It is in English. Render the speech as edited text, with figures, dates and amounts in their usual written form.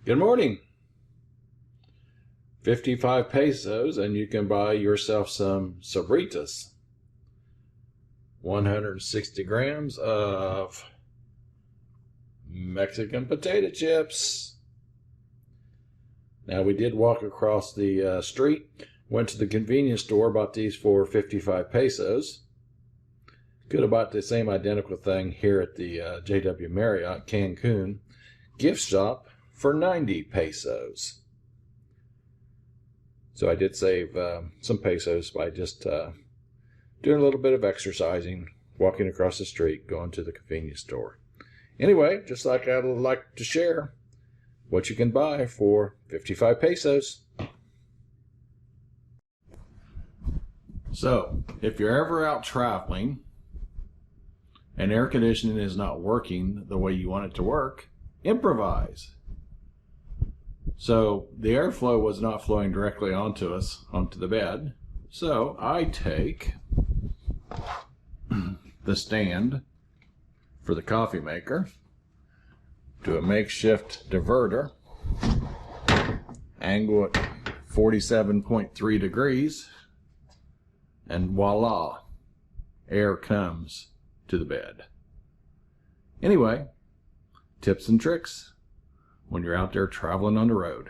Good morning. 55 pesos and you can buy yourself some Sabritas. 160 grams of Mexican potato chips. Now we did walk across the street, went to the convenience store, bought these for 55 pesos. Could have bought the same identical thing here at the JW Marriott Cancun gift shop for 90 pesos. So I did save some pesos by just doing a little bit of exercising, walking across the street, going to the convenience store. Anyway, just like I would like to share what you can buy for 55 pesos. So, if you're ever out traveling and air conditioning is not working the way you want it to work, improvise. So the airflow was not flowing directly onto us, onto the bed. So I take the stand for the coffee maker, do a makeshift diverter, angle it 47.3 degrees, and voila, air comes to the bed. Anyway, tips and tricks when you're out there traveling on the road.